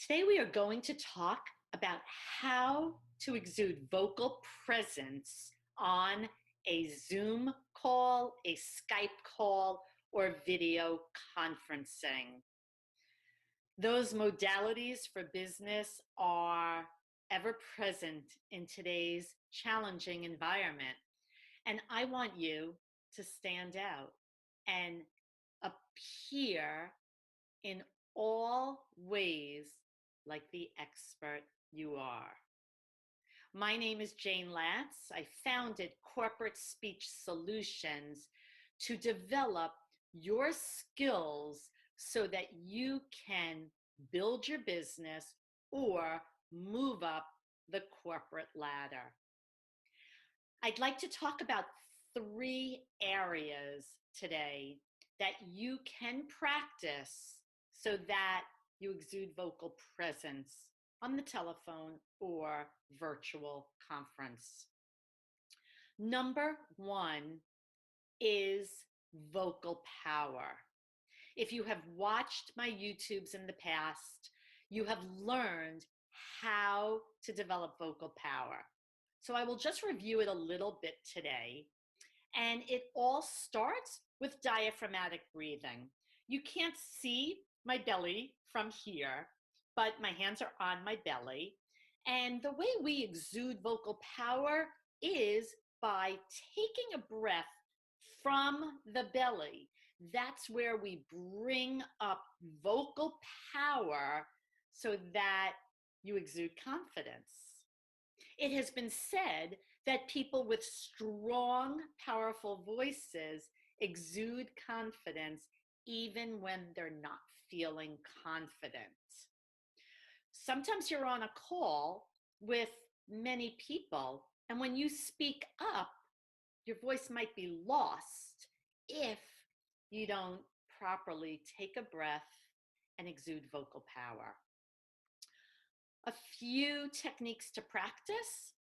Today, we are going to talk about how to exude vocal presence on a Zoom call, a Skype call, or video conferencing. Those modalities for business are ever present in today's challenging environment. And I want you to stand out and appear in all ways like the expert you are. My name is Jane Latz. I founded Corporate Speech Solutions to develop your skills so that you can build your business or move up the corporate ladder. I'd like to talk about 3 areas today that you can practice so that you exude vocal presence on the telephone or virtual conference. Number 1 is vocal power. If you have watched my YouTubes in the past, you have learned how to develop vocal power. So I will just review it a little bit today. And it all starts with diaphragmatic breathing. You can't see my belly from here, but my hands are on my belly. And the way we exude vocal power is by taking a breath from the belly. That's where we bring up vocal power so that you exude confidence. It has been said that people with strong, powerful voices exude confidence even when they're not feeling confident. Sometimes you're on a call with many people, and when you speak up, your voice might be lost if you don't properly take a breath and exude vocal power. A few techniques to practice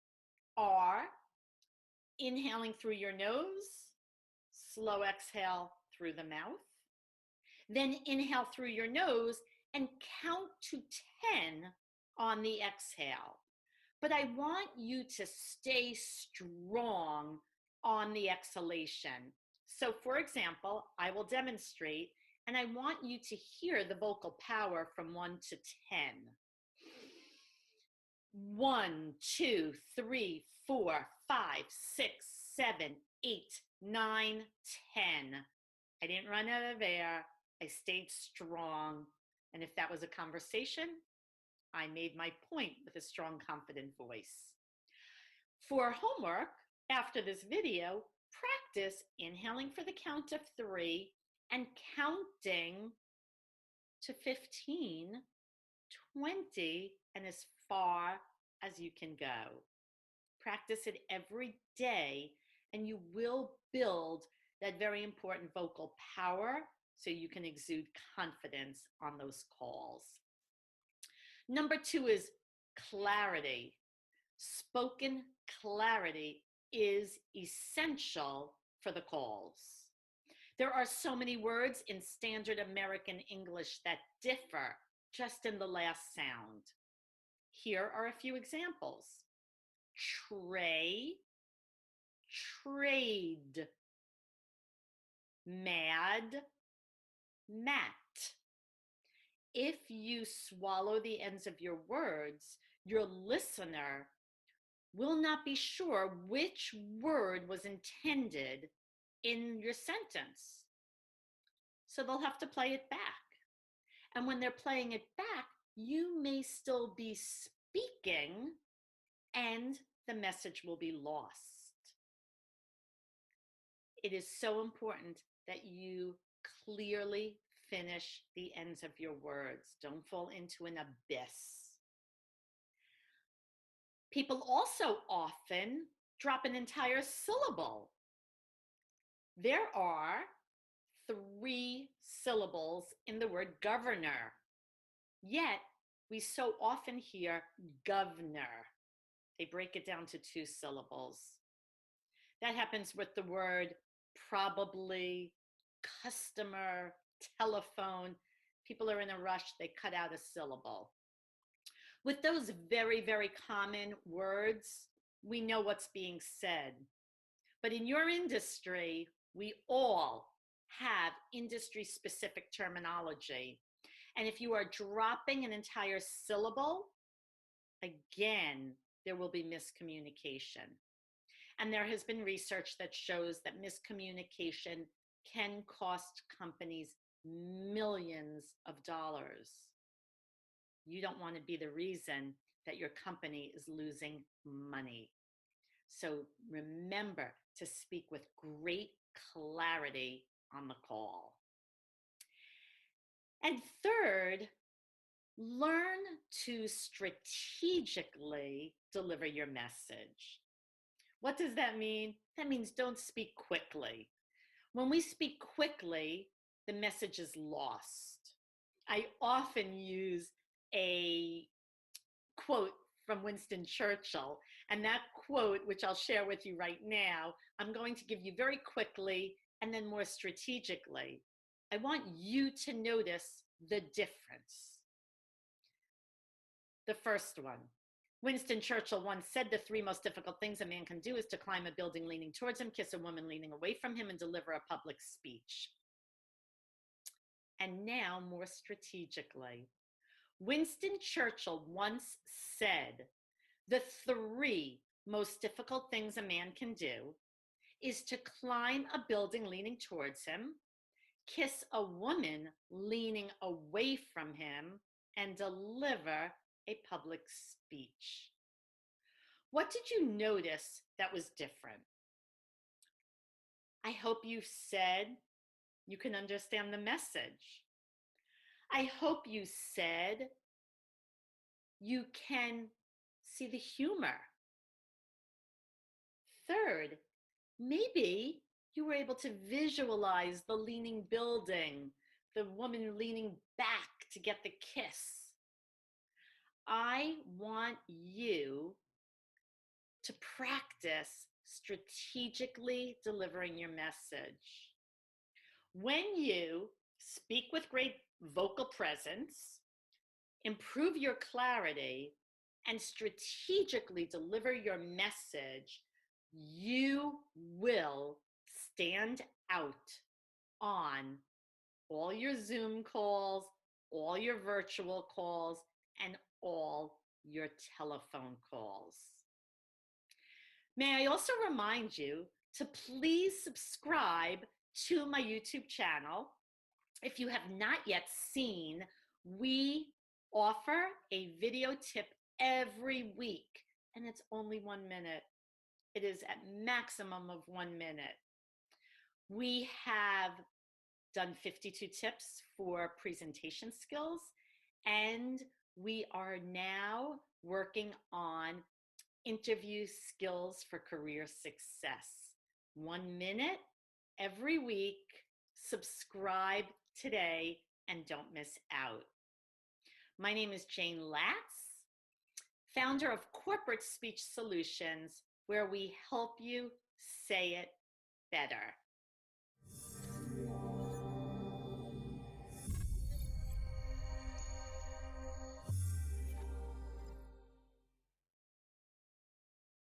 are inhaling through your nose, slow exhale through the mouth, then inhale through your nose and count to 10 on the exhale. But I want you to stay strong on the exhalation. So for example, I will demonstrate, and I want you to hear the vocal power from 1 to 10. 1, 2, 3, 4, 5, 6, 7, 8, 9, 10. I didn't run out of air. I stayed strong. And if that was a conversation, I made my point with a strong, confident voice. For homework, after this video, practice inhaling for the count of 3 and counting to 15, 20, and as far as you can go. Practice it every day, and you will build that very important vocal power so you can exude confidence on those calls. Number 2 is clarity. Spoken clarity is essential for the calls. There are so many words in standard American English that differ just in the last sound. Here are a few examples. Tray, trade, mad, mat. If you swallow the ends of your words, your listener will not be sure which word was intended in your sentence. So they'll have to play it back. And when they're playing it back, you may still be speaking and the message will be lost. It is so important that you clearly finish the ends of your words. Don't fall into an abyss. People also often drop an entire syllable. There are 3 syllables in the word governor, yet we so often hear governor. They break it down to 2 syllables. That happens with the word probably, customer, telephone. People are in a rush, they cut out a syllable. With those very, very common words, we know what's being said. But in your industry, we all have industry specific terminology. And if you are dropping an entire syllable, again, there will be miscommunication. And there has been research that shows that miscommunication can cost companies millions of dollars. You don't want to be the reason that your company is losing money. So remember to speak with great clarity on the call. And third, learn to strategically deliver your message. What does that mean? That means don't speak quickly. When we speak quickly, the message is lost. I often use a quote from Winston Churchill, and that quote, which I'll share with you right now, I'm going to give you very quickly and then more strategically. I want you to notice the difference. The first one, Winston Churchill once said the three most difficult things a man can do is to climb a building leaning towards him, kiss a woman leaning away from him, and deliver a public speech. And now more strategically, Winston Churchill once said the three most difficult things a man can do is to climb a building leaning towards him, kiss a woman leaning away from him, and deliver a public speech. What did you notice that was different? I hope you said you can understand the message. I hope you said you can see the humor. Third, maybe you were able to visualize the leaning building, the woman leaning back to get the kiss. I want you to practice strategically delivering your message. When you speak with great vocal presence, improve your clarity, and strategically deliver your message, you will stand out on all your Zoom calls, all your virtual calls, and all your telephone calls. May I also remind you to please subscribe to my YouTube channel. If you have not yet seen, we offer a video tip every week, and it's only 1 minute. It is at maximum of 1 minute. We have done 52 tips for presentation skills, and we are now working on interview skills for career success. 1 minute every week. Subscribe today and don't miss out. My name is Jane Latz, founder of Corporate Speech Solutions, where we help you say it better.